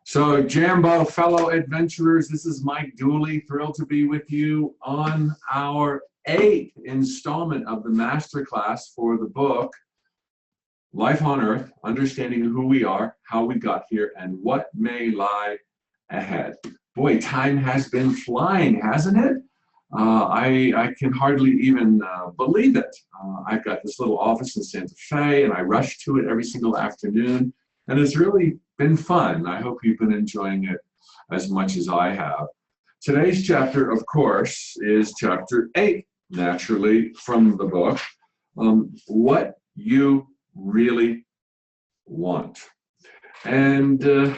So, Jambo, fellow adventurers, this is Mike Dooley, thrilled to be with you on our 8th installment of the masterclass for the book, Life on Earth, Understanding Who We Are, How We Got Here, and What May Lie Ahead. Boy, time has been flying, hasn't it? I can hardly even believe it. I've got this little office in Santa Fe, and I rush to it every single afternoon, and it's really been fun. I hope you've been enjoying it as much as I have. Today's chapter, of course, is chapter 8, naturally, from the book, What You Really Want. And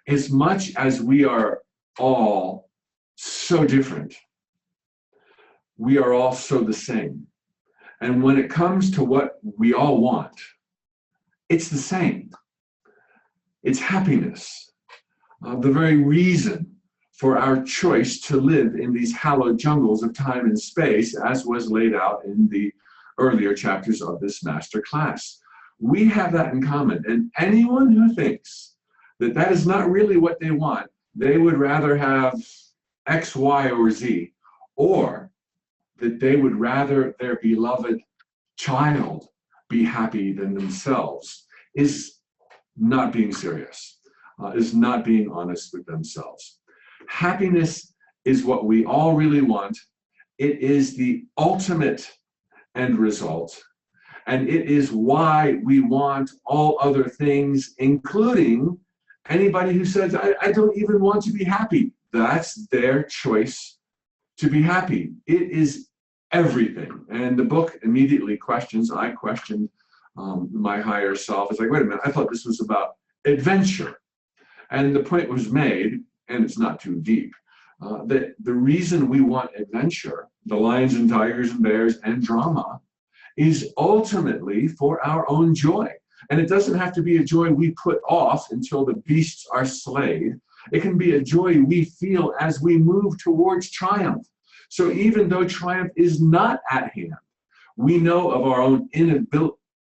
as much as we are all so different, we are all so the same. And when it comes to what we all want, it's the same. It's happiness, the very reason for our choice to live in these hallowed jungles of time and space, as was laid out in the earlier chapters of this master class. We have that in common, and anyone who thinks that that is not really what they want, they would rather have X, Y, or Z, or that they would rather their beloved child be happy than themselves, is not being serious, is not being honest with themselves. Happiness is what we all really want. It is the ultimate end result, and it is why we want all other things, including anybody who says, I don't even want to be happy. That's their choice to be happy. It is everything. And the book immediately questions, I questioned my higher self. It's like, wait a minute, I thought this was about adventure. And the point was made, and it's not too deep, that the reason we want adventure, the lions and tigers and bears and drama, is ultimately for our own joy. And it doesn't have to be a joy we put off until the beasts are slayed. It can be a joy we feel as we move towards triumph. So even though triumph is not at hand, we know of our own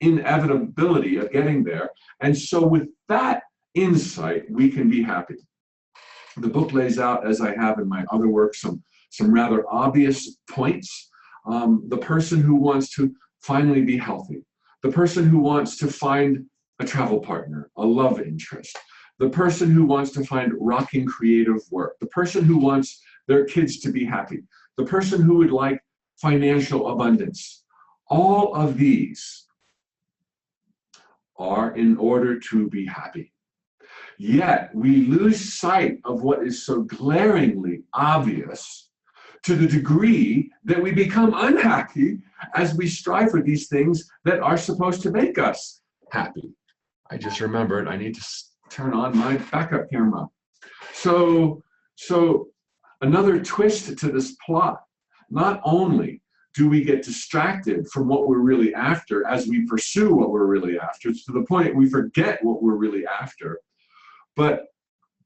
inevitability of getting there. And so with that insight, we can be happy. The book lays out, as I have in my other work, some rather obvious points. The person who wants to finally be healthy, the person who wants to find a travel partner, a love interest, the person who wants to find rocking creative work, the person who wants their kids to be happy, the person who would like financial abundance. All of these are in order to be happy. Yet we lose sight of what is so glaringly obvious to the degree that we become unhappy as we strive for these things that are supposed to make us happy. I just remembered I need to turn on my backup camera. So another twist to this plot. Not only do we get distracted from what we're really after as we pursue what we're really after, to the point we forget what we're really after, but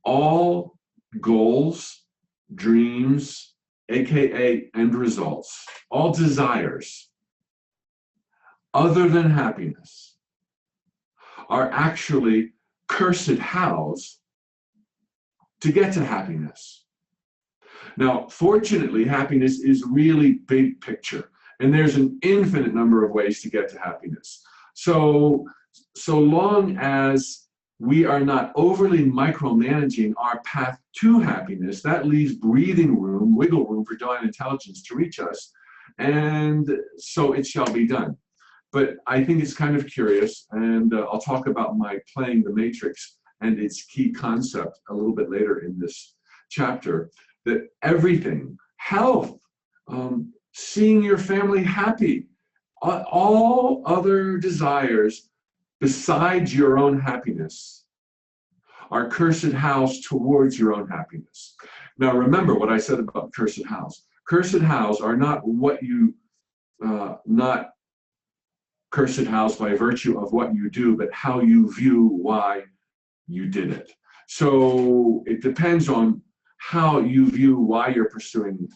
all goals, dreams, aka end results, all desires other than happiness are actually cursed hows to get to happiness. Now, fortunately, happiness is really big picture, and there's an infinite number of ways to get to happiness. So long as we are not overly micromanaging our path to happiness, that leaves breathing room, wiggle room for divine intelligence to reach us, and so it shall be done. But I think it's kind of curious, and I'll talk about my playing the Matrix and its key concept a little bit later in this chapter, that everything, health, seeing your family happy, all other desires besides your own happiness are cursed hows towards your own happiness. Now remember what I said about cursed hows. Cursed hows are not what you, not cursed hows by virtue of what you do, but how you view why you did it. So it depends on how you view why you're pursuing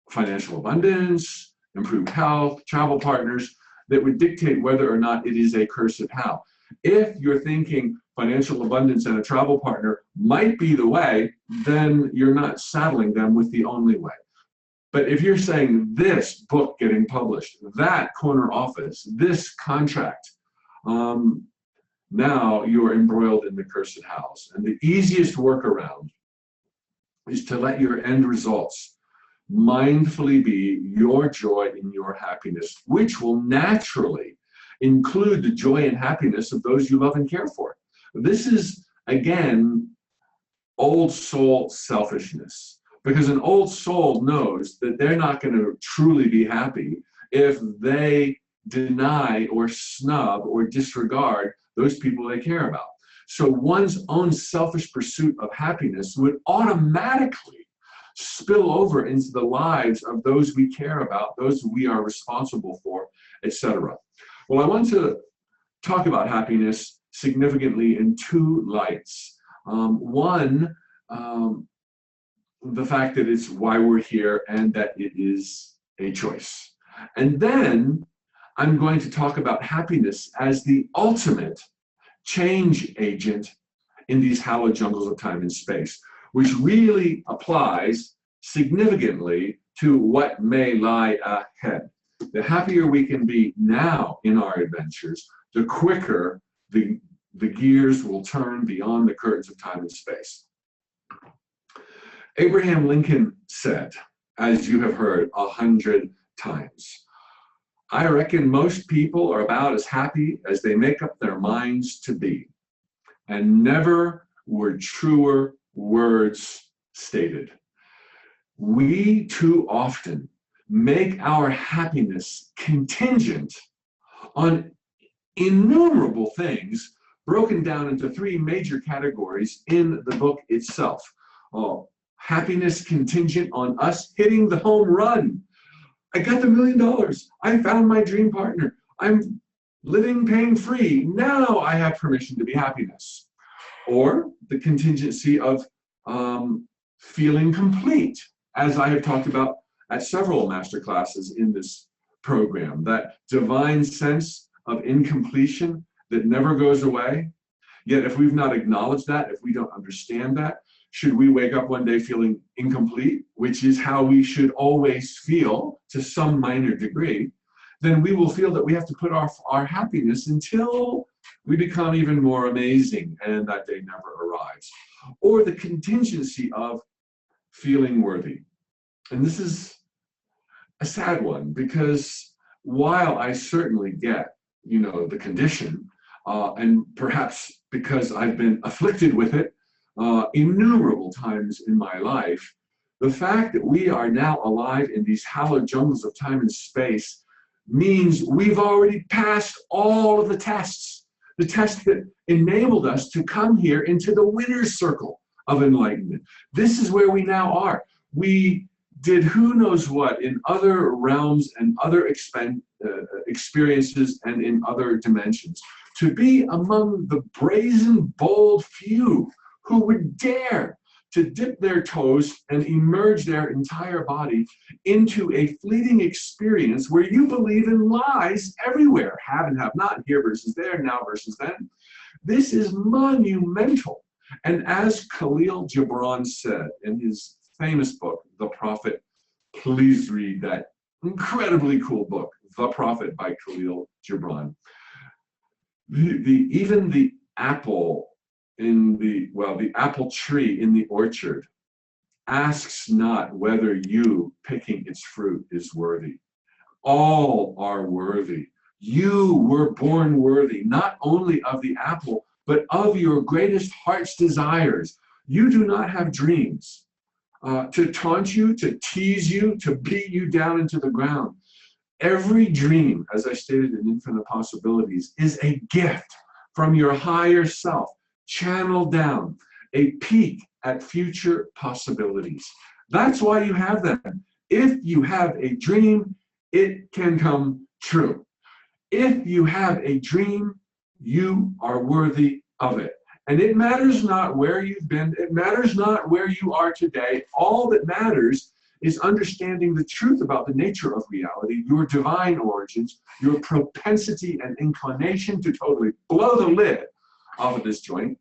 financial abundance, improved health, travel partners, that would dictate whether or not it is a cursed how. If you're thinking financial abundance and a travel partner might be the way, then you're not saddling them with the only way. But if you're saying this book getting published, that corner office, this contract, now you're embroiled in the cursed house. And the easiest workaround is to let your end results mindfully be your joy and your happiness, which will naturally include the joy and happiness of those you love and care for. This is, again, old soul selfishness, because an old soul knows that they're not going to truly be happy if they deny or snub or disregard those people they care about. So one's own selfish pursuit of happiness would automatically spill over into the lives of those we care about, those we are responsible for, etc. Well, I want to talk about happiness significantly in two lights. One, the fact that it's why we're here and that it is a choice. And then I'm going to talk about happiness as the ultimate change agent in these hallowed jungles of time and space, which really applies significantly to what may lie ahead. The happier we can be now in our adventures, the quicker the gears will turn beyond the curtains of time and space. Abraham Lincoln said, as you have heard 100 times, I reckon most people are about as happy as they make up their minds to be. And never were truer words stated. We too often make our happiness contingent on innumerable things broken down into three major categories in the book itself. Happiness contingent on us hitting the home run. I got the $1 million. I found my dream partner. I'm living pain-free. Now I have permission to be happiness. Or the contingency of feeling complete, as I have talked about at several master classes in this program, that divine sense of incompletion that never goes away. Yet if we've not acknowledged that, if we don't understand that, should we wake up one day feeling incomplete, which is how we should always feel to some minor degree, then we will feel that we have to put off our happiness until we become even more amazing, and that day never arrives. Or the contingency of feeling worthy. And this is a sad one, because while I certainly get, the condition, and perhaps because I've been afflicted with it innumerable times in my life, the fact that we are now alive in these hallowed jungles of time and space means we've already passed all of the tests that enabled us to come here into the winner's circle of enlightenment. This is where we now are. We did who knows what in other realms and other experiences and in other dimensions to be among the brazen, bold few who would dare to dip their toes and immerse their entire body into a fleeting experience where you believe in lies everywhere, have and have not, here versus there, now versus then. This is monumental. And as Khalil Gibran said in his famous book, The Prophet, please read that incredibly cool book, The Prophet by Khalil Gibran. Even the apple the apple tree in the orchard asks not whether you picking its fruit is worthy. All are worthy. You were born worthy, not only of the apple, but of your greatest heart's desires. You do not have dreams to taunt you, to tease you, to beat you down into the ground. Every dream, as I stated in Infinite Possibilities, is a gift from your higher self, channeled down, a peek at future possibilities. That's why you have them. If you have a dream, it can come true. If you have a dream, you are worthy of it. And it matters not where you've been. It matters not where you are today. All that matters is understanding the truth about the nature of reality, your divine origins, your propensity and inclination to totally blow the lid off of this joint,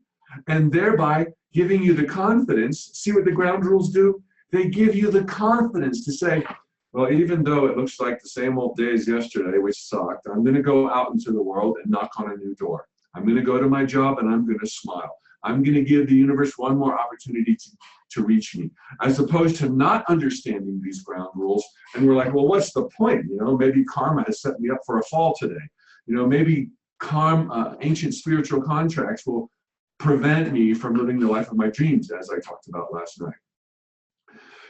and thereby giving you the confidence. See what the ground rules do? They give you the confidence to say, well, even though it looks like the same old day as yesterday, which sucked, I'm going to go out into the world and knock on a new door. I'm going to go to my job and I'm going to smile. I'm going to give the universe one more opportunity to reach me, as opposed to not understanding these ground rules. And we're like, well, what's the point? You know, maybe karma has set me up for a fall today. You know, maybe ancient spiritual contracts will prevent me from living the life of my dreams, as I talked about last night.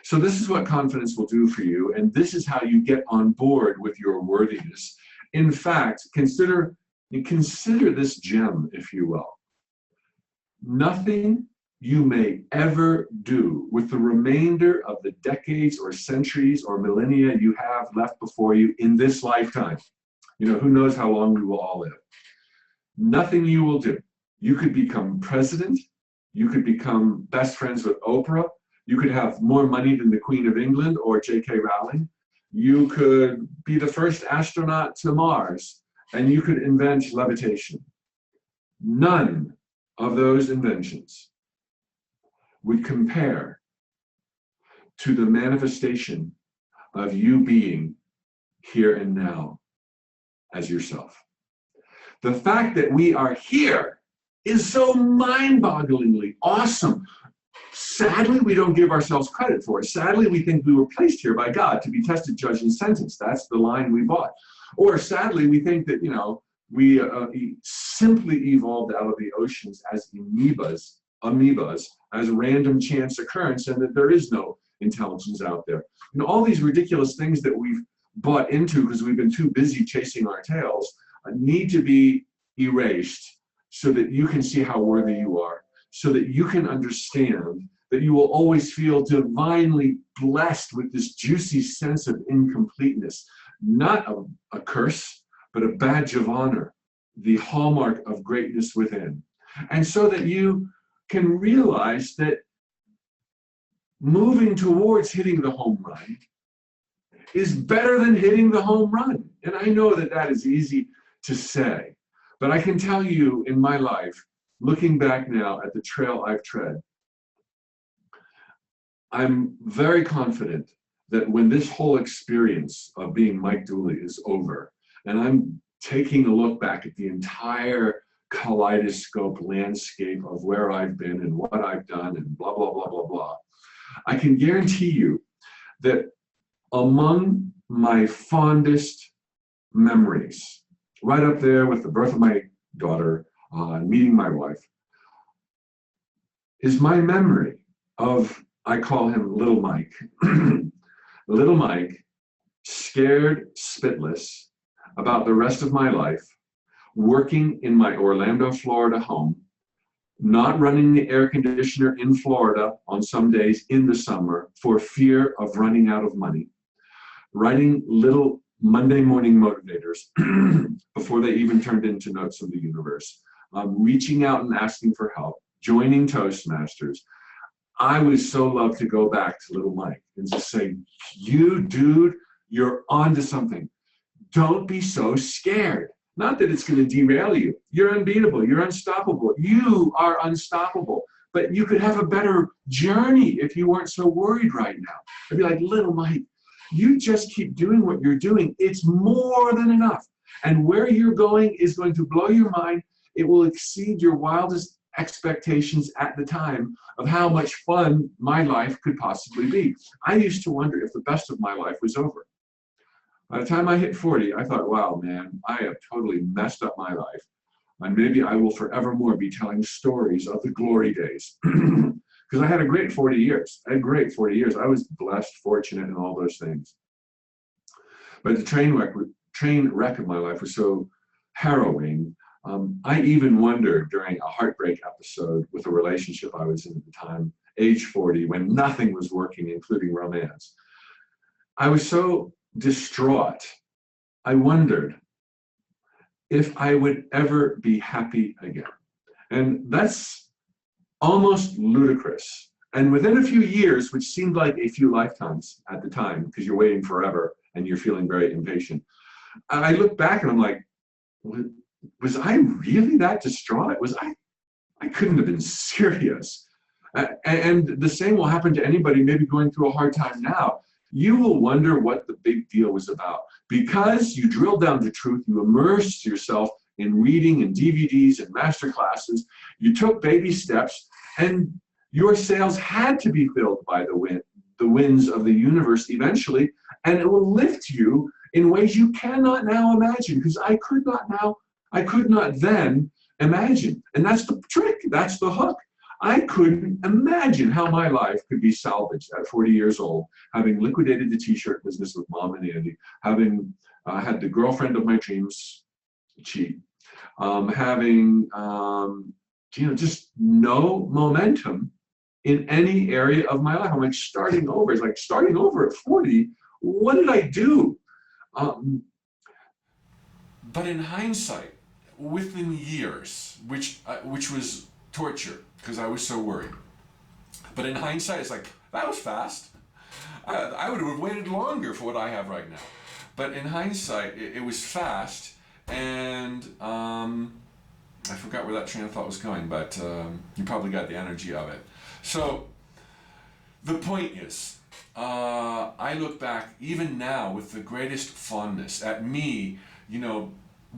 So this is what confidence will do for you, and this is how you get on board with your worthiness. In fact, consider this gem, if you will. Nothing you may ever do with the remainder of the decades or centuries or millennia you have left before you in this lifetime. You know, who knows how long we will all live. Nothing you will do. You could become president. You could become best friends with Oprah. You could have more money than the Queen of England or J.K. Rowling. You could be the first astronaut to Mars, and you could invent levitation. None of those inventions would compare to the manifestation of you being here and now as yourself. The fact that we are here is so mind-bogglingly awesome. Sadly, we don't give ourselves credit for it. Sadly, we think we were placed here by God to be tested, judged, and sentenced. That's the line we bought. Or sadly, we think that, you know, we simply evolved out of the oceans as amoebas, as random chance occurrence, and that there is no intelligence out there. You know, all these ridiculous things that we've bought into because we've been too busy chasing our tails need to be erased so that you can see how worthy you are, so that you can understand that you will always feel divinely blessed with this juicy sense of incompleteness, not a curse, but a badge of honor, the hallmark of greatness within. And so that you can realize that moving towards hitting the home run is better than hitting the home run. And I know that that is easy to say, but I can tell you in my life, looking back now at the trail I've tread, I'm very confident that when this whole experience of being Mike Dooley is over, and I'm taking a look back at the entire kaleidoscope landscape of where I've been and what I've done and blah, blah, blah, blah, blah, I can guarantee you that among my fondest memories, right up there with the birth of my daughter, meeting my wife, is my memory of, I call him Little Mike. Little Mike, scared spitless about the rest of my life, working in my Orlando, Florida home, not running the air conditioner in Florida on some days in the summer for fear of running out of money, writing little Monday morning motivators before they even turned into Notes of the Universe, reaching out and asking for help, joining Toastmasters. I would so love to go back to Little Mike and just say, you dude, you're onto something. Don't be so scared. Not that it's going to derail you. You're unbeatable. You're unstoppable. You are unstoppable. But you could have a better journey if you weren't so worried right now. I'd be like, Little Mike, you just keep doing what you're doing. It's more than enough. And where you're going is going to blow your mind. It will exceed your wildest expectations at the time of how much fun my life could possibly be. I used to wonder if the best of my life was over. By the time I hit 40, I thought, wow, man, I have totally messed up my life. And maybe I will forevermore be telling stories of the glory days. Because I had a great 40 years. I had great 40 years. I was blessed, fortunate, and all those things. But the train wreck of my life was so harrowing. I even wondered during a heartbreak episode with a relationship I was in at the time, age 40, when nothing was working, including romance. I was so distraught. I wondered if I would ever be happy again. And that's almost ludicrous. And within a few years, which seemed like a few lifetimes at the time, because you're waiting forever and you're feeling very impatient, I look back and I'm like, was I really that distraught? Was I I couldn't have been serious. And the same will happen to anybody maybe going through a hard time now. You will wonder what the big deal was about. Because you drill down to truth, you immersed yourself in reading and DVDs and master classes, you took baby steps, and your sails had to be filled by the winds of the universe eventually, and it will lift you in ways you cannot now imagine, because I could not then imagine. And that's the trick, that's the hook. I couldn't imagine how my life could be salvaged at 40 years old, having liquidated the t-shirt business with Mom and Andy, having had the girlfriend of my dreams cheat, having just no momentum in any area of my life. I'm like starting over. It's like starting over at 40. What did I do? But in hindsight, within years, which was torture, because I was so worried. But in hindsight, it's like, that was fast. I would have waited longer for what I have right now. But in hindsight, it was fast, and I forgot where that train of thought was going, but you probably got the energy of it. So the point is, I look back even now with the greatest fondness at me,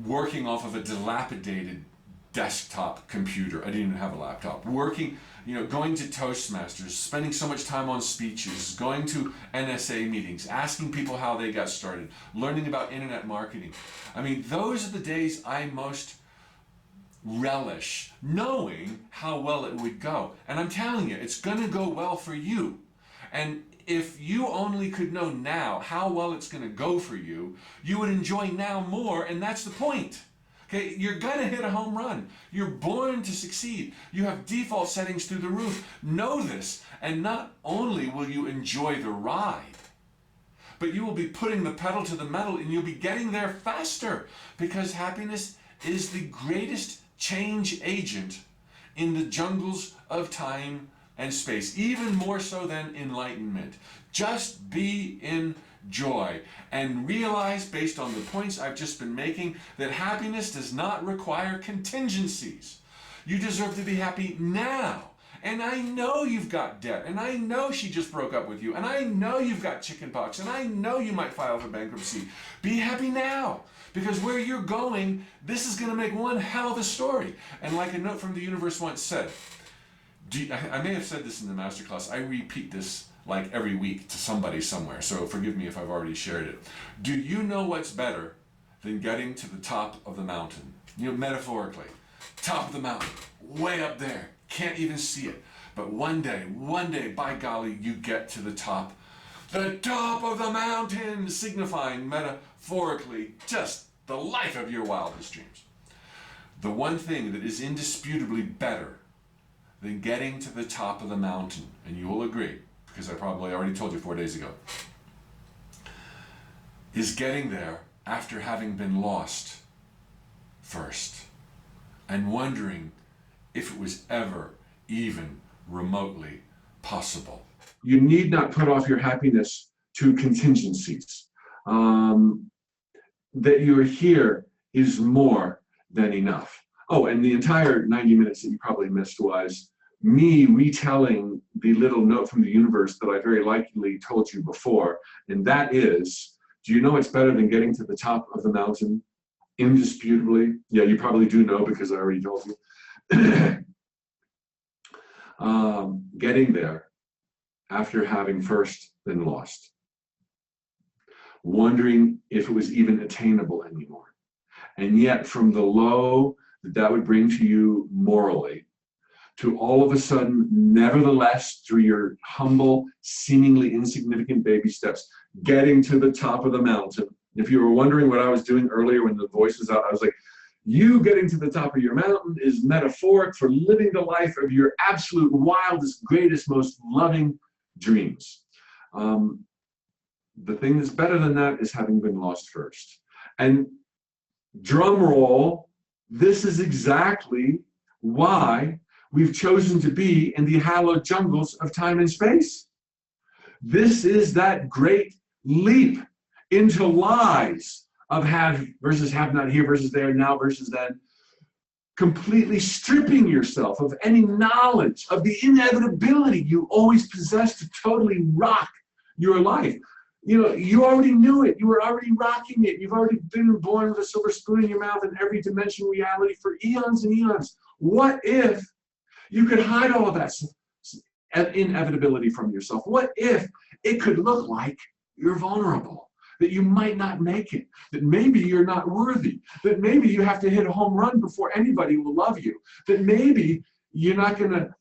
working off of a dilapidated desktop computer. I didn't even have a laptop. Working, going to Toastmasters, spending so much time on speeches, going to NSA meetings, asking people how they got started, learning about internet marketing. I mean, those are the days I most relish, knowing how well it would go. And I'm telling you, it's going to go well for you. And if you only could know now how well it's going to go for you, you would enjoy now more, and that's the point. Okay, you're going to hit a home run. You're born to succeed. You have default settings through the roof. Know this, and not only will you enjoy the ride, but you will be putting the pedal to the metal, and you'll be getting there faster, because happiness is the greatest change agent in the jungles of time and space, even more so than enlightenment. Just be in joy and realize, based on the points I've just been making, that happiness does not require contingencies. You deserve to be happy now. And I know you've got debt, and I know she just broke up with you, and I know you've got chickenpox, and I know you might file for bankruptcy. Be happy now, because where you're going, this is going to make one hell of a story. And like a note from the universe once said, I may have said this in the masterclass, I repeat this like every week to somebody somewhere, so forgive me if I've already shared it. Do you know what's better than getting to the top of the mountain? Metaphorically, top of the mountain, way up there, can't even see it. But one day, by golly, you get to the top of the mountain, signifying metaphorically just the life of your wildest dreams. The one thing that is indisputably better than getting to the top of the mountain, and you will agree, because I probably already told you 4 days ago, is getting there after having been lost first, and wondering if it was ever even remotely possible. You need not put off your happiness to contingencies. That you're here is more than enough. Oh, and the entire 90 minutes that you probably missed was me retelling the little note from the universe that I very likely told you before, and that is, do you know it's better than getting to the top of the mountain? Indisputably. Yeah, you probably do know because I already told you. Getting there after having first been lost. Wondering if it was even attainable anymore. And yet from the low that would bring to you morally, to all of a sudden, nevertheless, through your humble, seemingly insignificant baby steps, getting to the top of the mountain. If you were wondering what I was doing earlier when the voice was out, I was like, you getting to the top of your mountain is metaphoric for living the life of your absolute wildest, greatest, most loving dreams. The thing that's better than that is having been lost first. And drum roll, this is exactly why we've chosen to be in the hallowed jungles of time and space. This is that great leap into lies of have versus have not, here versus there, now versus then. completely stripping yourself of any knowledge of the inevitability you always possess to totally rock your life. You know, you already knew it. You were already rocking it. You've already been born with a silver spoon in your mouth in every dimension reality for eons and eons. What if you could hide all of that inevitability from yourself? What if it could look like you're vulnerable, that you might not make it, that maybe you're not worthy, that maybe you have to hit a home run before anybody will love you, that maybe you're not going to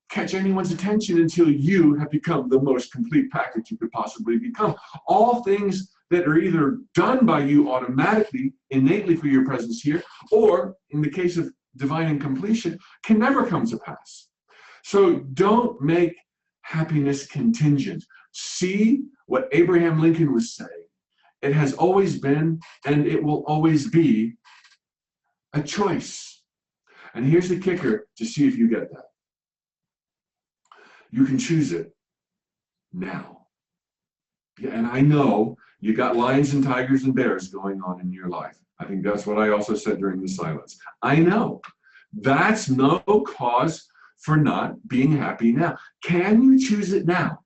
catch anyone's attention until you have become the most complete package you could possibly become. All things that are either done by you automatically, innately for your presence here, or in the case of divine incompletion, can never come to pass. So don't make happiness contingent. See what Abraham Lincoln was saying. It has always been, and it will always be, a choice. And here's the kicker to see if you get that. You can choose it now. Yeah, and I know you got lions and tigers and bears going on in your life. I think that's what I also said during the silence. I know. That's no cause for not being happy now. Can you choose it now?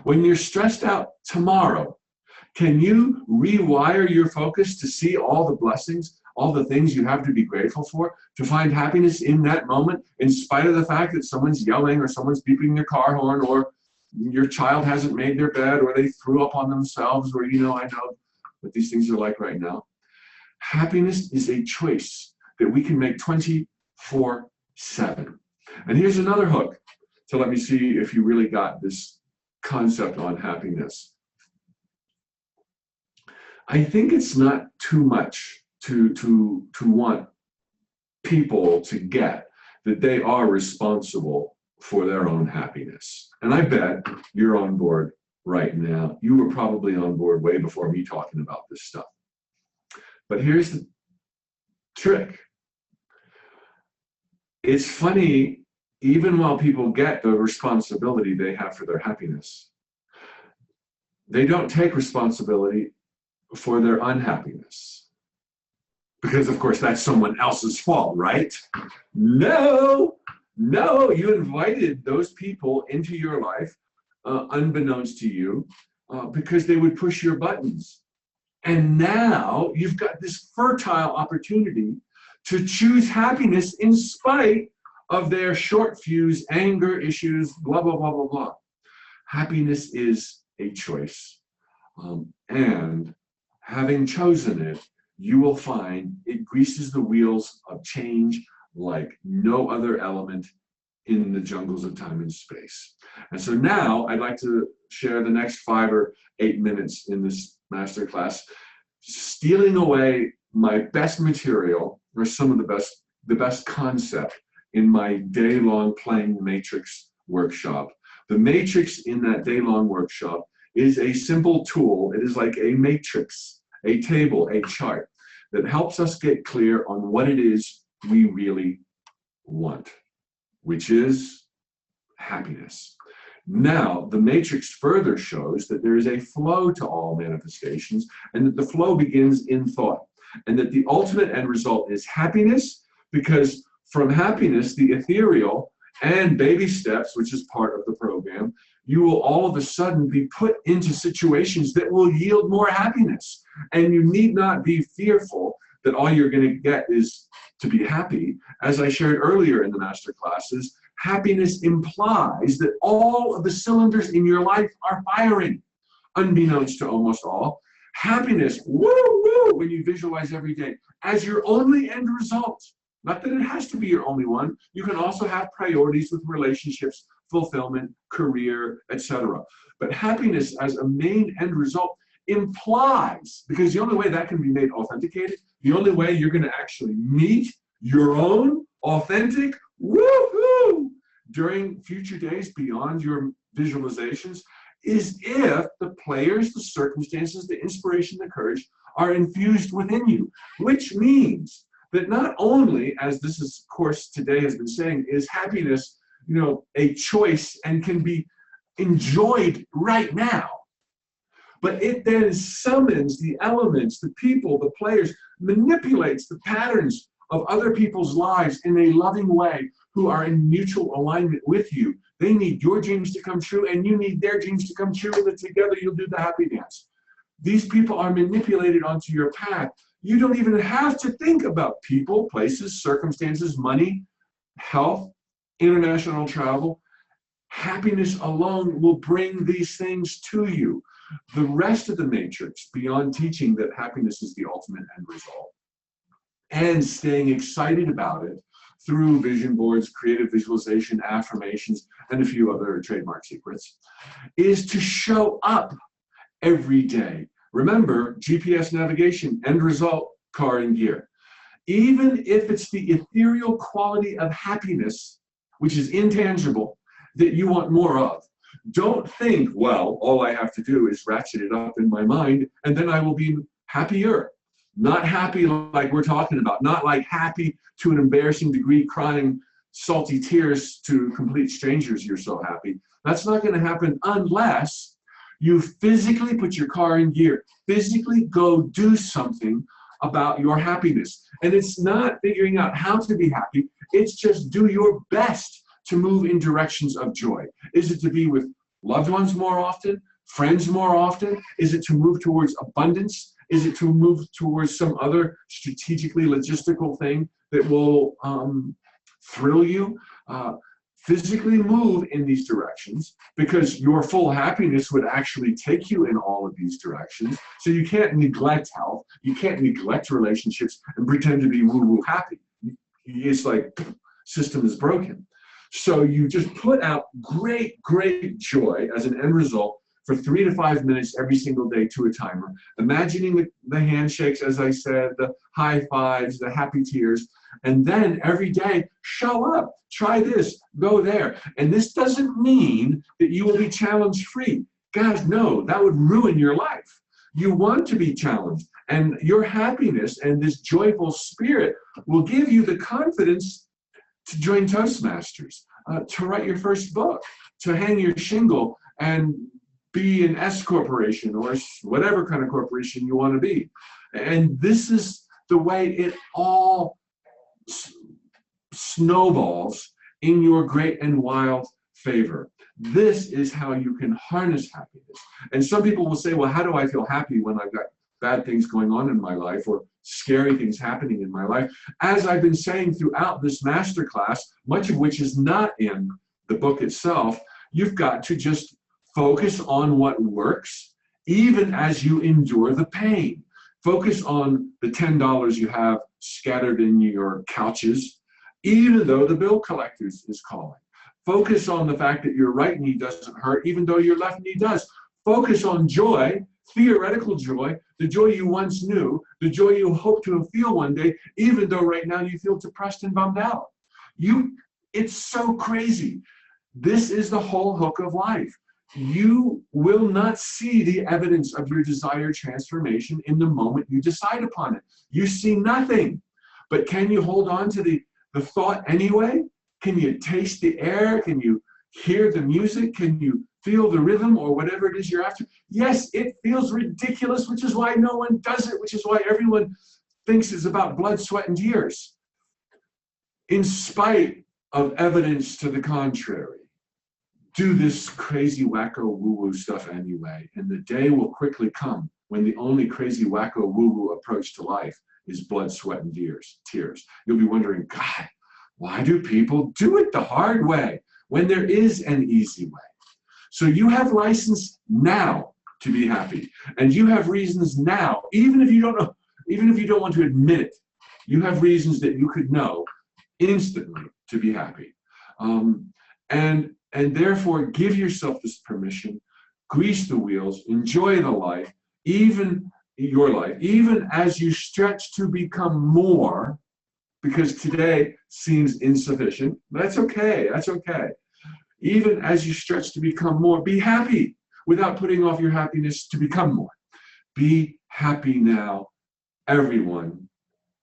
When you're stressed out tomorrow, can you rewire your focus to see all the blessings, all the things you have to be grateful for, to find happiness in that moment, in spite of the fact that someone's yelling or someone's beeping their car horn, or your child hasn't made their bed, or they threw up on themselves, or, you know, I know what these things are like right now. Happiness is a choice that we can make 24/7. And here's another hook to let me see if you really got this concept on happiness. I think it's not too much to want people to get that they are responsible for their own happiness. And I bet you're on board right now. You were probably on board way before me talking about this stuff. But here's the trick. It's funny, even while people get the responsibility they have for their happiness, they don't take responsibility for their unhappiness. Because, of course, that's someone else's fault, right? No, you invited those people into your life, unbeknownst to you, because they would push your buttons. And now you've got this fertile opportunity to choose happiness in spite of their short fuse anger issues, blah, blah, blah, blah, blah. Happiness is a choice. And having chosen it, you will find it greases the wheels of change like no other element in the jungles of time and space. And so now I'd like to share the next 5 or 8 minutes in this masterclass, stealing away my best material, or some of the best concept in my day-long Playing the Matrix workshop. The matrix in that day-long workshop is a simple tool. It is like a matrix, a table, a chart that helps us get clear on what it is we really want, which is happiness. Now, the matrix further shows that there is a flow to all manifestations, and that the flow begins in thought, and that the ultimate end result is happiness, because from happiness, the ethereal and baby steps, which is part of the program, you will all of a sudden be put into situations that will yield more happiness. And you need not be fearful that all you're going to get is to be happy. As I shared earlier in the master classes, happiness implies that all of the cylinders in your life are firing, unbeknownst to almost all. Happiness, woo, woo, when you visualize every day as your only end result. Not that it has to be your only one. You can also have priorities with relationships, fulfillment, career, etc. But happiness as a main end result implies, because the only way that can be made authenticated, the only way you're going to actually meet your own authentic woohoo during future days beyond your visualizations, is if the players, the circumstances, the inspiration, the courage are infused within you, which means that not only, as this is, course today has been saying, is happiness, a choice and can be enjoyed right now, but it then summons the elements, the people, the players, manipulates the patterns of other people's lives in a loving way who are in mutual alignment with you. They need your dreams to come true, and you need their dreams to come true, and then together you'll do the happy dance. These people are manipulated onto your path. You don't even have to think about people, places, circumstances, money, health, international travel. Happiness alone will bring these things to you. The rest of the matrix, beyond teaching that happiness is the ultimate end result, and staying excited about it through vision boards, creative visualization, affirmations, and a few other trademark secrets, is to show up every day. Remember, GPS navigation, end result, car and gear. Even if it's the ethereal quality of happiness, which is intangible, that you want more of, don't think, well, all I have to do is ratchet it up in my mind, and then I will be happier. Not happy like we're talking about, not like happy to an embarrassing degree, crying salty tears to complete strangers, you're so happy. That's not going to happen unless you physically put your car in gear, physically go do something about your happiness. And it's not figuring out how to be happy, it's just do your best to move in directions of joy. Is it to be with loved ones more often, friends more often? Is it to move towards abundance? Is it to move towards some other strategically logistical thing that will thrill you? Physically move in these directions, because your full happiness would actually take you in all of these directions. So you can't neglect health, you can't neglect relationships and pretend to be woo-woo happy. It's like, system is broken. So you just put out great, great joy as an end result for 3 to 5 minutes every single day to a timer, imagining the handshakes, as I said, the high fives, the happy tears, and then every day, show up, try this, go there. And this doesn't mean that you will be challenge-free. Guys, no, that would ruin your life. You want to be challenged, and your happiness and this joyful spirit will give you the confidence to join Toastmasters, to write your first book, to hang your shingle and be an S corporation or whatever kind of corporation you want to be. And this is the way it all snowballs in your great and wild favor. This is how you can harness happiness. And some people will say, well, how do I feel happy when I've got bad things going on in my life or scary things happening in my life? As I've been saying throughout this masterclass, much of which is not in the book itself, you've got to just focus on what works, even as you endure the pain. Focus on the $10 you have scattered in your couches, even though the bill collector is calling. Focus on the fact that your right knee doesn't hurt, even though your left knee does. Focus on joy, theoretical joy, the joy you once knew, the joy you hope to feel one day, even though right now you feel depressed and bummed out. It's so crazy. This is the whole hook of life. You will not see the evidence of your desired transformation in the moment you decide upon it. You see nothing. But can you hold on to the thought anyway? Can you taste the air? Can you hear the music? Can you feel the rhythm or whatever it is you're after? Yes, it feels ridiculous, which is why no one does it, which is why everyone thinks it's about blood, sweat, and tears. In spite of evidence to the contrary, do this crazy, wacko, woo-woo stuff anyway, and the day will quickly come when the only crazy, wacko, woo-woo approach to life is blood, sweat, and tears. You'll be wondering, God, why do people do it the hard way when there is an easy way? So you have license now to be happy, and you have reasons now, even if you don't know, even if you don't want to admit it, you have reasons that you could know instantly to be happy. And therefore, give yourself this permission, grease the wheels, enjoy the life, even your life, even as you stretch to become more, because today seems insufficient. That's okay, that's okay. Even as you stretch to become more, be happy without putting off your happiness to become more. Be happy now. Everyone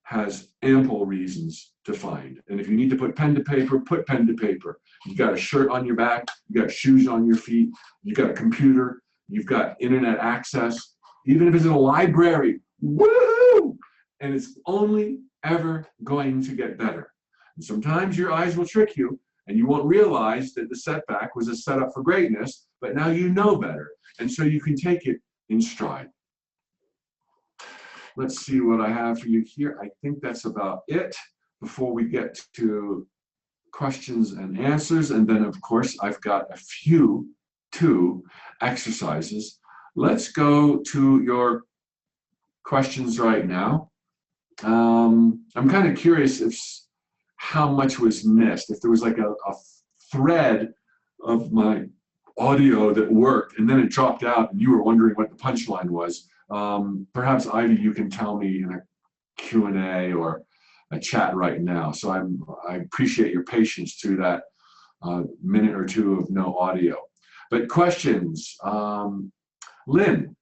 has ample reasons to find. And if you need to put pen to paper, put pen to paper. You've got a shirt on your back, you've got shoes on your feet, you've got a computer, you've got internet access, even if it's in a library, woohoo! and it's only ever going to get better. And sometimes your eyes will trick you, and you won't realize that the setback was a setup for greatness, but now you know better, and so you can take it in stride. Let's see what I have for you here. I think that's about it before we get to questions and answers. And then, of course, I've got two exercises. Let's go to your questions right now. I'm kind of curious how much was missed, if there was like a thread of my audio that worked and then it dropped out and you were wondering what the punchline was. Perhaps Ivy, you can tell me in a Q&A or a chat right now. So I appreciate your patience through that minute or two of no audio. But questions. Lynn,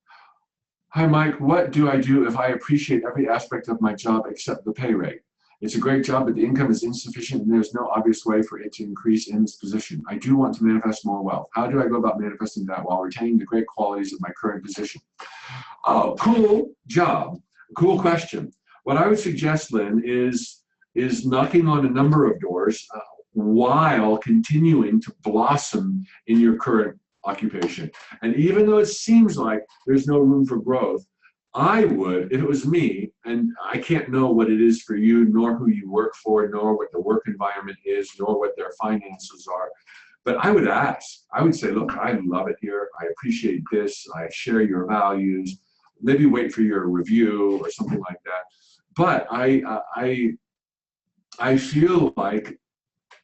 hi Mike, what do I do if I appreciate every aspect of my job except the pay rate? It's a great job, but the income is insufficient and there's no obvious way for it to increase in this position. I do want to manifest more wealth. How do I go about manifesting that while retaining the great qualities of my current position? Oh, cool job. Cool question. What I would suggest, Lynn, is knocking on a number of doors while continuing to blossom in your current occupation. And even though it seems like there's no room for growth, I would, if it was me, and I can't know what it is for you, nor who you work for, nor what the work environment is, nor what their finances are, but I would ask. I would say, look, I love it here. I appreciate this. I share your values. Maybe wait for your review or something like that. But I feel like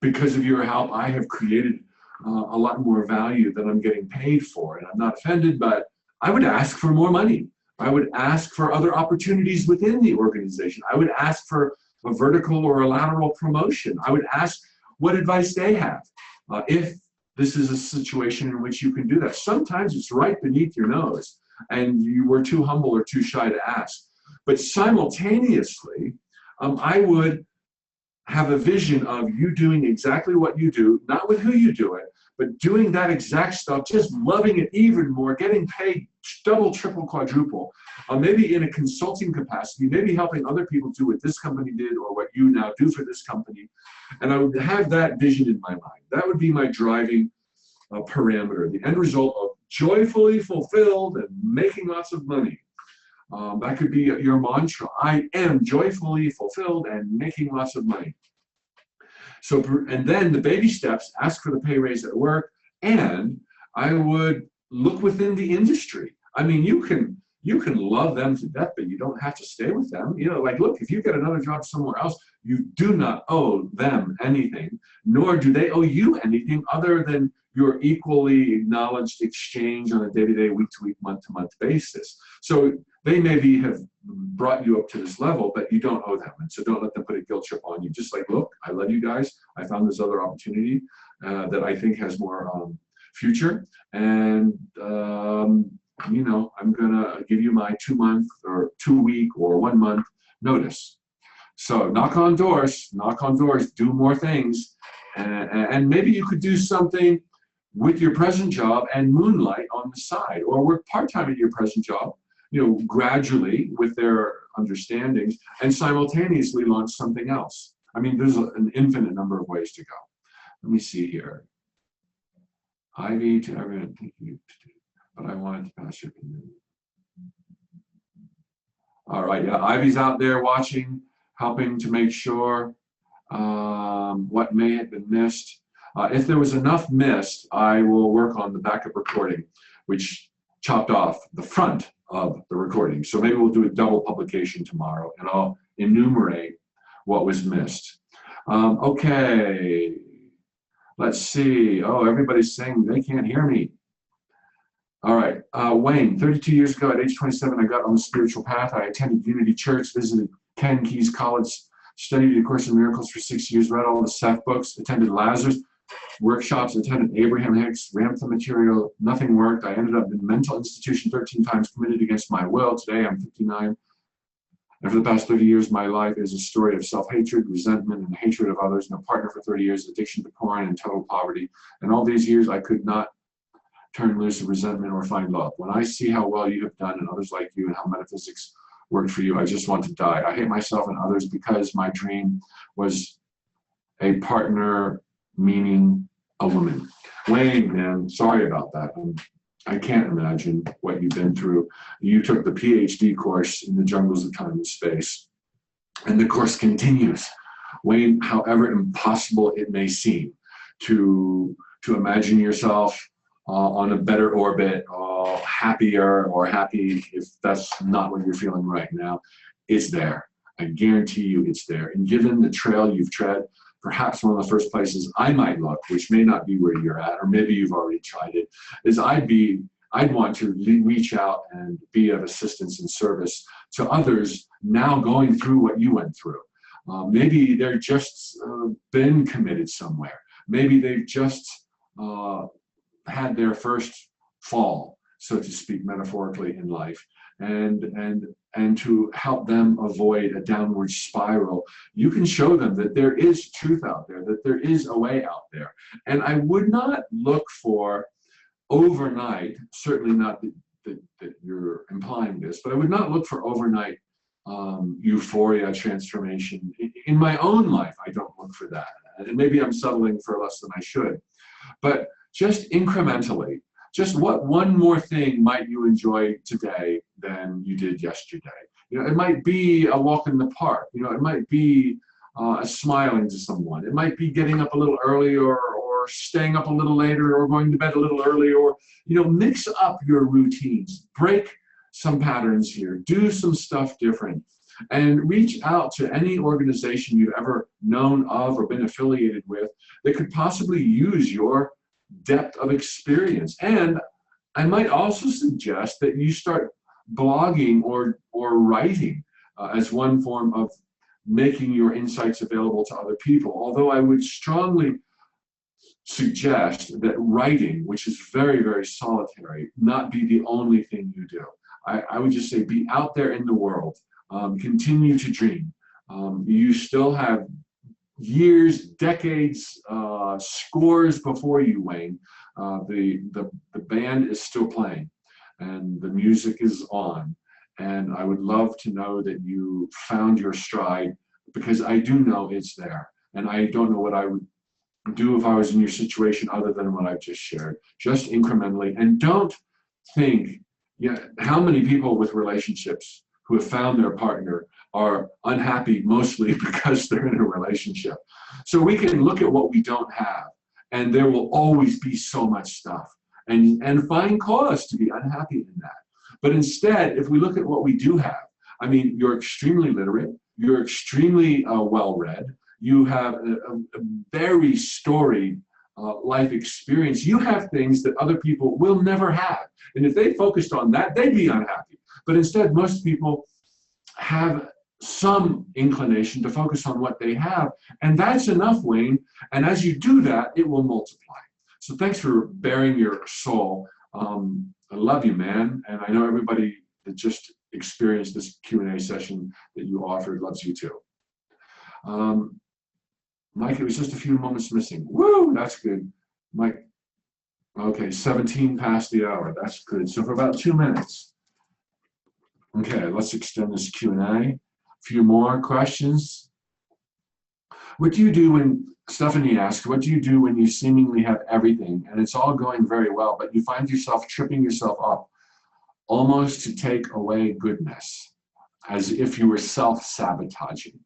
because of your help, I have created a lot more value than I'm getting paid for. And I'm not offended, but I would ask for more money. I would ask for other opportunities within the organization. I would ask for a vertical or a lateral promotion. I would ask what advice they have if this is a situation in which you can do that. Sometimes it's right beneath your nose and you were too humble or too shy to ask. But simultaneously, I would have a vision of you doing exactly what you do, not with who you do it, but doing that exact stuff, just loving it even more, getting paid double, triple, quadruple, maybe in a consulting capacity, maybe helping other people do what this company did or what you now do for this company. And I would have that vision in my mind. That would be my driving parameter, the end result of joyfully fulfilled and making lots of money. That could be your mantra. I am joyfully fulfilled and making lots of money. So, and then the baby steps, ask for the pay raise at work, and I would look within the industry. I mean, you can love them to death, but you don't have to stay with them. You know, like, look, if you get another job somewhere else, you do not owe them anything, nor do they owe you anything other than your equally acknowledged exchange on a day-to-day, week-to-week, month-to-month basis. So they maybe have brought you up to this level, but you don't owe them. And so don't let them put a guilt trip on you. Just like, look, I love you guys. I found this other opportunity that I think has more future. And, you know, I'm going to give you my 2-month or 2-week or 1-month notice. So knock on doors, do more things. And maybe you could do something with your present job and moonlight on the side, or work part-time at your present job, you know, gradually with their understandings, and simultaneously launch something else. I mean, there's an infinite number of ways to go. Let me see here. Ivy to everyone, thank you, but I wanted to pass your opinion. All right, yeah, Ivy's out there watching, helping to make sure what may have been missed. If there was enough missed, I will work on the backup recording, which chopped off the front of the recording. So maybe we'll do a double publication tomorrow, and I'll enumerate what was missed. Okay, let's see. Oh, everybody's saying they can't hear me. All right, Wayne, 32 years ago at age 27, I got on the spiritual path. I attended Unity Church, visited Ken Keys College, studied A Course in Miracles for 6 years, read all the Seth books, attended Lazarus workshops, attended Abraham Hicks, ramped the material, nothing worked. I ended up in a mental institution 13 times, committed against my will. Today I'm 59. And for the past 30 years, my life is a story of self-hatred, resentment, and hatred of others. No partner for 30 years, addiction to porn, and total poverty. And all these years, I could not turn loose of resentment or find love. When I see how well you have done and others like you, and how metaphysics worked for you. I just want to die. I hate myself and others because my dream was a partner, meaning a woman. Wayne, man, sorry about that. I can't imagine what you've been through. You took the PhD course in the jungles of time and space, and the course continues. Wayne, however impossible it may seem to imagine yourself on a better orbit, happier or happy, if that's not what you're feeling right now, it's there. I guarantee you it's there. And given the trail you've tread, perhaps one of the first places I might look, which may not be where you're at, or maybe you've already tried it, is I'd want to reach out and be of assistance and service to others now going through what you went through. Maybe they're just been committed somewhere. Maybe they've just had their first fall, so to speak, metaphorically in life, and to help them avoid a downward spiral, you can show them that there is truth out there, that there is a way out there. And I would not look for overnight, certainly not that you're implying this, but I would not look for overnight euphoria, transformation. In my own life, I don't look for that. And maybe I'm settling for less than I should. But just incrementally, just what one more thing might you enjoy today than you did yesterday? You know, it might be a walk in the park. You know, it might be smiling to someone. It might be getting up a little early, or staying up a little later, or going to bed a little early, or, you know, mix up your routines, break some patterns here, do some stuff different, and reach out to any organization you've ever known of or been affiliated with that could possibly use your depth of experience. And I might also suggest that you start blogging or writing as one form of making your insights available to other people. Although I would strongly suggest that writing, which is very, very solitary, not be the only thing you do. I would just say be out there in the world, continue to dream. You still have years, decades, scores before you, Wayne. The band is still playing and the music is on. And I would love to know that you found your stride, because I do know it's there. And I don't know what I would do if I was in your situation other than what I've just shared. Just incrementally. And don't think, how many people with relationships who have found their partner are unhappy mostly because they're in a relationship. So we can look at what we don't have, and there will always be so much stuff, and find cause to be unhappy in that. But instead, if we look at what we do have, I mean, you're extremely literate, you're extremely well-read, you have a very storied life experience. You have things that other people will never have. And if they focused on that, they'd be unhappy. But instead, most people have some inclination to focus on what they have. And that's enough, Wayne. And as you do that, it will multiply. So thanks for bearing your soul. I love you, man. And I know everybody that just experienced this Q&A session that you offered loves you too. Mike, it was just a few moments missing. Woo, that's good. Mike, okay, 17 past the hour. That's good. So for about 2 minutes. Okay, let's extend this Q&A. A few more questions. What do you do when, Stephanie asked, what do you do when you seemingly have everything and it's all going very well, but you find yourself tripping yourself up almost to take away goodness, as if you were self-sabotaging?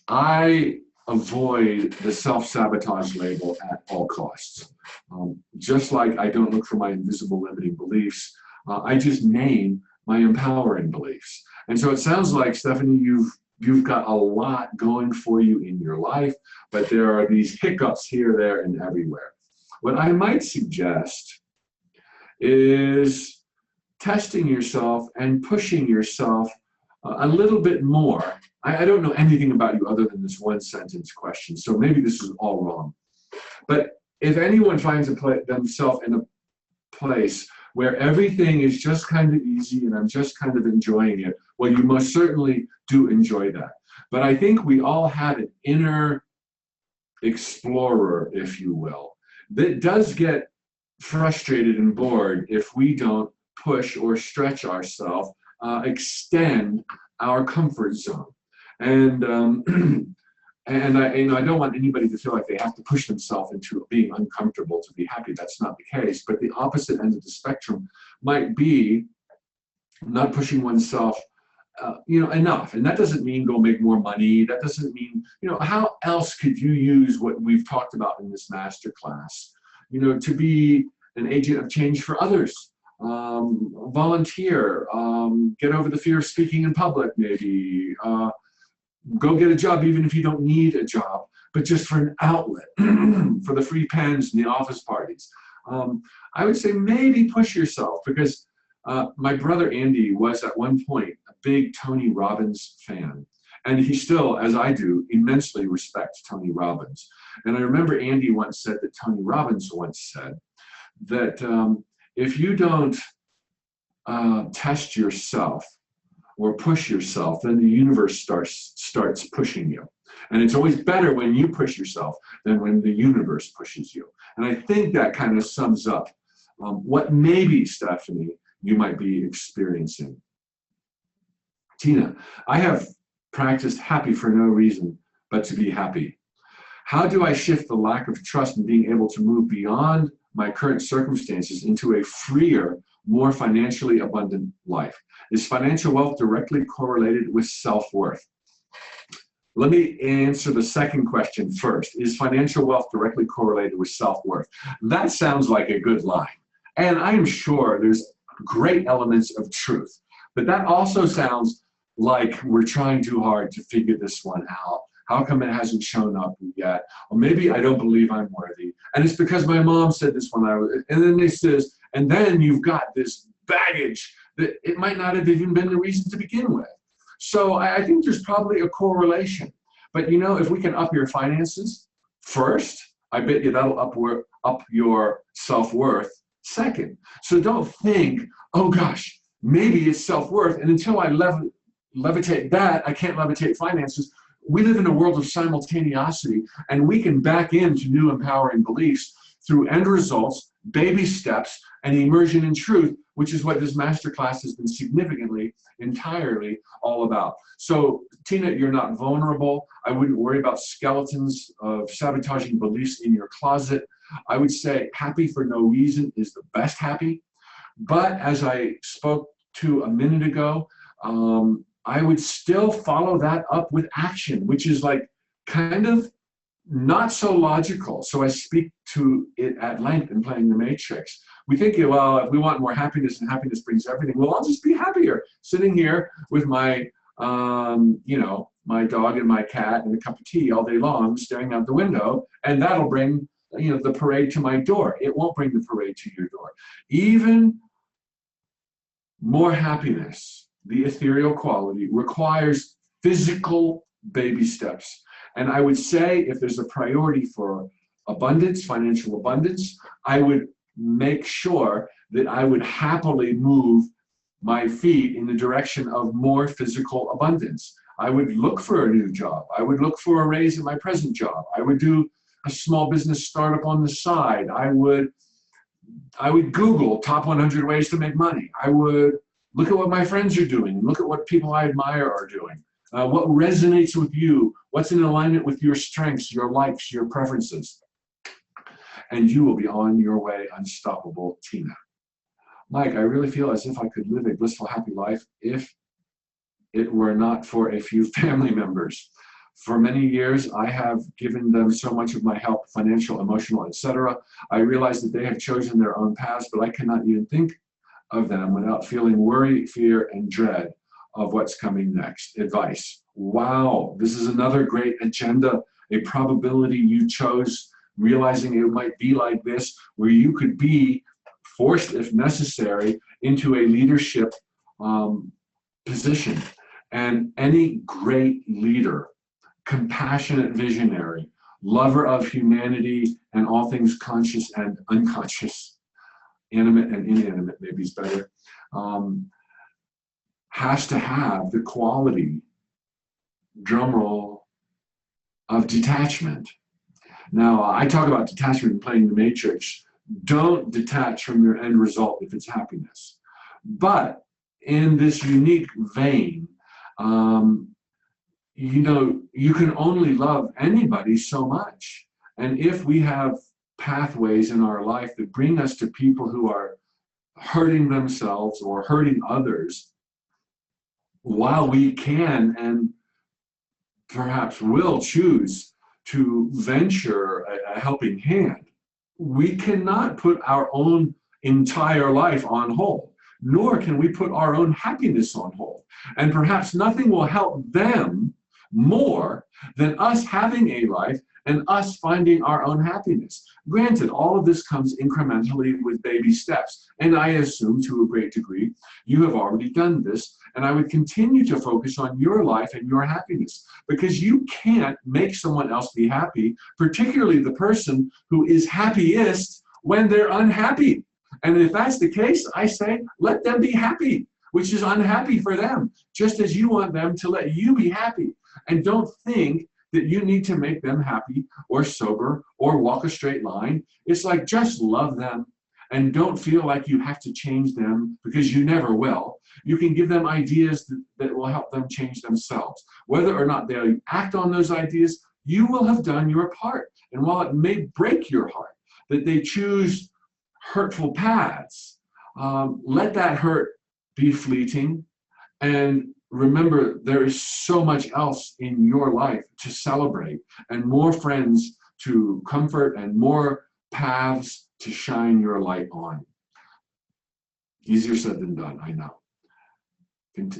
I avoid the self-sabotage label at all costs. Just like I don't look for my invisible limiting beliefs, I just name my empowering beliefs. And so it sounds like, Stephanie, you've got a lot going for you in your life, but there are these hiccups here, there, and everywhere. What I might suggest is testing yourself and pushing yourself a little bit more. I don't know anything about you other than this one sentence question, so maybe this is all wrong. But if anyone finds themselves in a place where everything is just kind of easy and I'm just kind of enjoying it, well, you most certainly do enjoy that. But I think we all have an inner explorer, if you will, that does get frustrated and bored if we don't push or stretch ourselves, extend our comfort zone. And and I don't want anybody to feel like they have to push themselves into being uncomfortable to be happy. That's not the case. But the opposite end of the spectrum might be not pushing oneself enough. And that doesn't mean go make more money. That doesn't mean, how else could you use what we've talked about in this masterclass, to be an agent of change for others, volunteer, get over the fear of speaking in public, maybe, go get a job even if you don't need a job, but just for an outlet, for the free pens and the office parties. I would say maybe push yourself, because my brother Andy was at one point a big Tony Robbins fan. And he still, as I do, immensely respects Tony Robbins. And I remember Andy once said that Tony Robbins once said that if you don't test yourself or push yourself, then the universe starts pushing you. And it's always better when you push yourself than when the universe pushes you. And I think that kind of sums up what maybe, Stephanie, you might be experiencing. Tina, I have practiced happy for no reason but to be happy. How do I shift the lack of trust in being able to move beyond my current circumstances into a freer, more financially abundant life? Is financial wealth directly correlated with self-worth? Let me answer the second question first. Is financial wealth directly correlated with self-worth? That sounds like a good line. And I'm sure there's great elements of truth. But that also sounds like we're trying too hard to figure this one out. How come it hasn't shown up yet? Or maybe I don't believe I'm worthy. And it's because my mom said this when I was, and then it says, and then you've got this baggage that it might not have even been the reason to begin with. So I think there's probably a correlation. But if we can up your finances first, I bet you that'll up your self-worth second. So don't think, oh gosh, maybe it's self-worth, and until I levitate that, I can't levitate finances. We live in a world of simultaneity, and we can back into new empowering beliefs through end results, baby steps, and immersion in truth, which is what this masterclass has been significantly, entirely all about. So, Tina, you're not vulnerable. I wouldn't worry about skeletons of sabotaging beliefs in your closet. I would say happy for no reason is the best happy. But as I spoke to a minute ago, I would still follow that up with action, which is like kind of not so logical. So I speak to it at length in Playing the Matrix. We think, well, if we want more happiness and happiness brings everything, well, I'll just be happier sitting here with my, my dog and my cat and a cup of tea all day long, staring out the window, and that'll bring, the parade to my door. It won't bring the parade to your door. Even more happiness, the ethereal quality, requires physical baby steps. And I would say if there's a priority for abundance, financial abundance, I would make sure that I would happily move my feet in the direction of more physical abundance. I would look for a new job. I would look for a raise in my present job. I would do a small business startup on the side. I would Google top 100 ways to make money. I would look at what my friends are doing. Look at what people I admire are doing. What resonates with you? What's in alignment with your strengths, your likes, your preferences? And you will be on your way, unstoppable, Tina. Mike, I really feel as if I could live a blissful, happy life if it were not for a few family members. For many years, I have given them so much of my help, financial, emotional, etc. I realize that they have chosen their own paths, but I cannot even think of them without feeling worry, fear, and dread of what's coming next. Advice. Wow, this is another great agenda, a probability you chose, realizing it might be like this, where you could be forced, if necessary, into a leadership position. And any great leader, compassionate visionary, lover of humanity and all things conscious and unconscious, animate and inanimate maybe is better, has to have the quality, drumroll, of detachment. Now, I talk about detachment in Playing the Matrix. Don't detach from your end result if it's happiness. But in this unique vein, you know, you can only love anybody so much. And if we have pathways in our life that bring us to people who are hurting themselves or hurting others, while we can and perhaps will choose to venture a helping hand, we cannot put our own entire life on hold, nor can we put our own happiness on hold. And perhaps nothing will help them more than us having a life and us finding our own happiness. Granted, all of this comes incrementally with baby steps, and I assume to a great degree you have already done this, and I would continue to focus on your life and your happiness, because you can't make someone else be happy, particularly the person who is happiest when they're unhappy. And if that's the case, I say, let them be happy, which is unhappy for them, just as you want them to let you be happy. And don't think that you need to make them happy or sober or walk a straight line. It's like, just love them and don't feel like you have to change them, because you never will. You can give them ideas that will help them change themselves. Whether or not they act on those ideas, you will have done your part. And while it may break your heart that they choose hurtful paths, let that hurt be fleeting, and remember, there is so much else in your life to celebrate, and more friends to comfort, and more paths to shine your light on. Easier said than done, I know.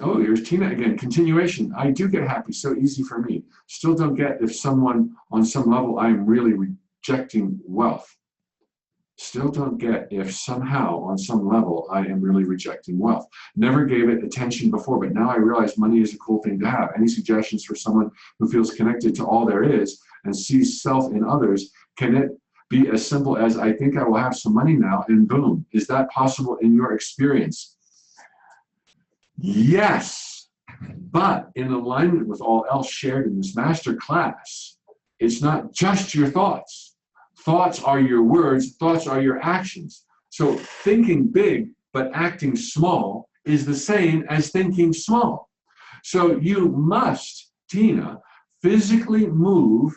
Oh, here's Tina again. Continuation. I do get happy, so easy for me. Still don't get if someone on some level I am really rejecting wealth. Still don't get if somehow on some level I am really rejecting wealth. Never gave it attention before, but now I realize money is a cool thing to have. Any suggestions for someone who feels connected to all there is and sees self in others? Can it be as simple as, I think I will have some money now, and boom? Is that possible in your experience? Yes, but in alignment with all else shared in this master class, it's not just your thoughts. Thoughts are your words, thoughts are your actions. So thinking big but acting small is the same as thinking small. So you must, Tina, physically move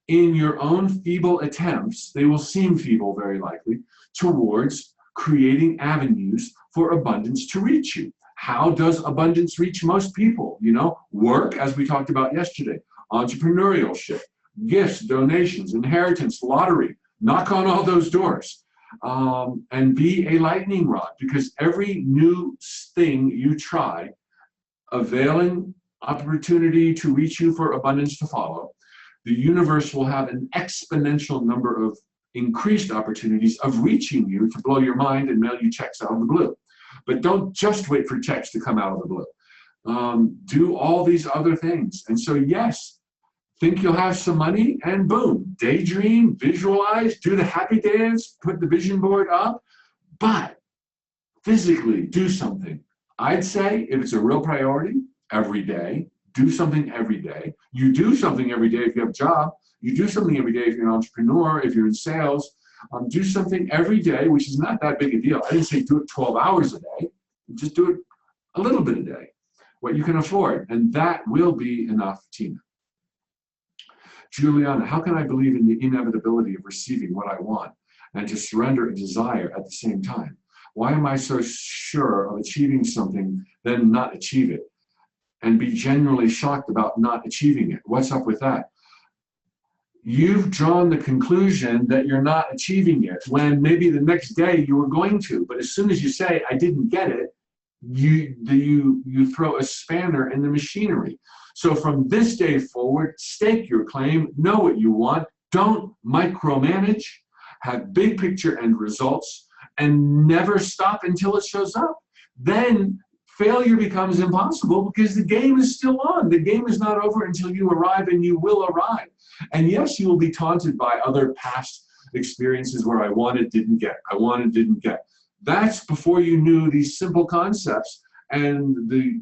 in your own feeble attempts, they will seem feeble very likely, towards creating avenues for abundance to reach you. How does abundance reach most people? You know, work, as we talked about yesterday, entrepreneurship, gifts, donations, inheritance, lottery. Knock on all those doors, and be a lightning rod, because every new thing you try, availing opportunity to reach you for abundance to follow, the universe will have an exponential number of increased opportunities of reaching you to blow your mind and mail you checks out of the blue. But don't just wait for checks to come out of the blue. Do all these other things. And so, yes, think you'll have some money, and boom, daydream, visualize, do the happy dance, put the vision board up, but physically do something. I'd say if it's a real priority, every day, do something every day. You do something every day if you have a job. You do something every day if you're an entrepreneur, if you're in sales. Do something every day, which is not that big a deal. I didn't say do it 12 hours a day. Just do it a little bit a day, what you can afford, and that will be enough, Tina. Juliana, how can I believe in the inevitability of receiving what I want and to surrender a desire at the same time? Why am I so sure of achieving something, then not achieve it, and be genuinely shocked about not achieving it? What's up with that? You've drawn the conclusion that you're not achieving it when maybe the next day you were going to, but as soon as you say, I didn't get it, you throw a spanner in the machinery. So from this day forward, stake your claim, know what you want, don't micromanage, have big picture end results, and never stop until it shows up. Then failure becomes impossible because the game is still on. The game is not over until you arrive, and you will arrive. And yes, you will be taunted by other past experiences where I wanted, didn't get, I wanted, didn't get. That's before you knew these simple concepts and the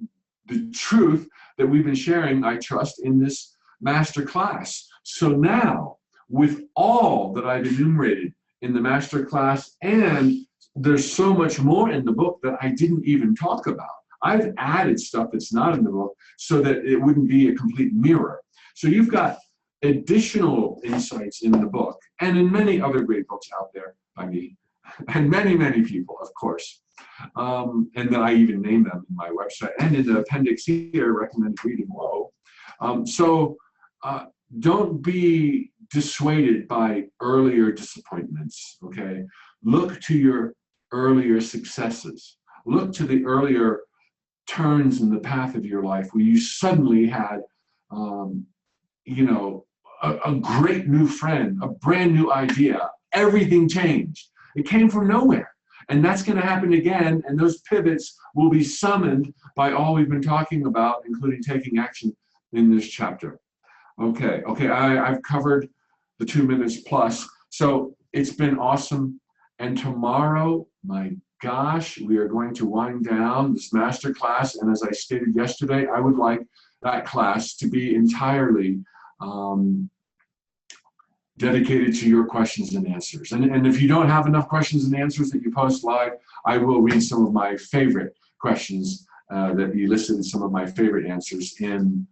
truth that we've been sharing, I trust, in this master class. So now, with all that I've enumerated in the master class and there's so much more in the book that I didn't even talk about. I've added stuff that's not in the book so that it wouldn't be a complete mirror. So you've got additional insights in the book and in many other great books out there by me and many, many people, of course. And then I even name them in my website and in the appendix here, recommended reading below. Don't be dissuaded by earlier disappointments, okay? Look to your earlier successes. Look to the earlier turns in the path of your life where you suddenly had, a great new friend, a brand new idea. Everything changed. It came from nowhere. And that's going to happen again, and those pivots will be summoned by all we've been talking about, including taking action in this chapter. Okay, I've covered the 2 minutes plus, so it's been awesome. And tomorrow, my gosh, we are going to wind down this master class, and as I stated yesterday, I would like that class to be entirely dedicated to your questions and answers. And if you don't have enough questions and answers that you post live, I will read some of my favorite questions that you listed, some of my favorite answers in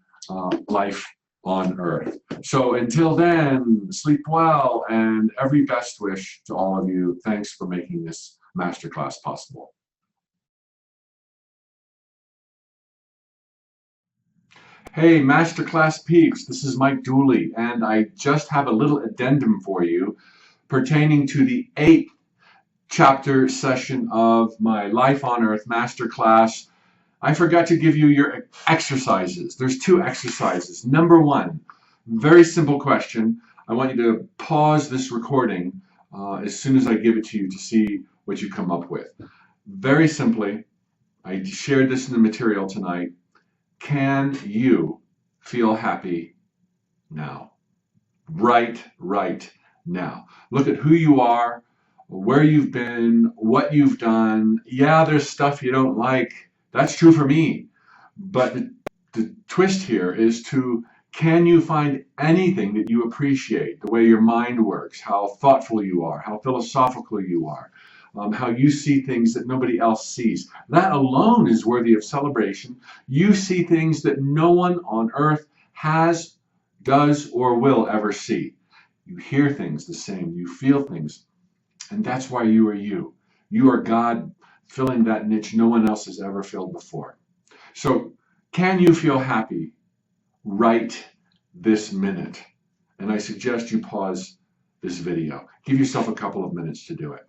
Life on Earth. So until then, sleep well, and every best wish to all of you. Thanks for making this masterclass possible. Hey, Masterclass peeps, this is Mike Dooley, and I just have a little addendum for you pertaining to the 8th chapter session of my Life on Earth Masterclass. I forgot to give you your exercises. There's 2 exercises. Number 1, very simple question. I want you to pause this recording as soon as I give it to you to see what you come up with. Very simply, I shared this in the material tonight. Can you feel happy now? Right now. Look at who you are, where you've been, what you've done. Yeah, there's stuff you don't like. That's true for me. But the twist here is can you find anything that you appreciate? The way your mind works, how thoughtful you are, how philosophical you are, how you see things that nobody else sees. That alone is worthy of celebration. You see things that no one on earth has, does, or will ever see. You hear things the same. You feel things. And that's why you are you. You are God filling that niche no one else has ever filled before. So can you feel happy right this minute? And I suggest you pause this video. Give yourself a couple of minutes to do it.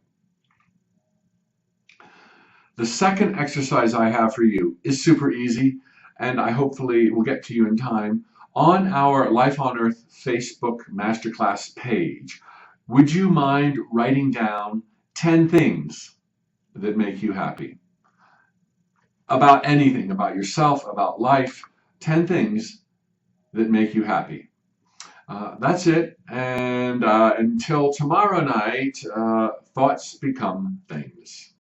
The second exercise I have for you is super easy, and I hopefully will get to you in time. On our Life on Earth Facebook Masterclass page, would you mind writing down 10 things that make you happy? About anything, about yourself, about life, 10 things that make you happy. That's it, and until tomorrow night, thoughts become things.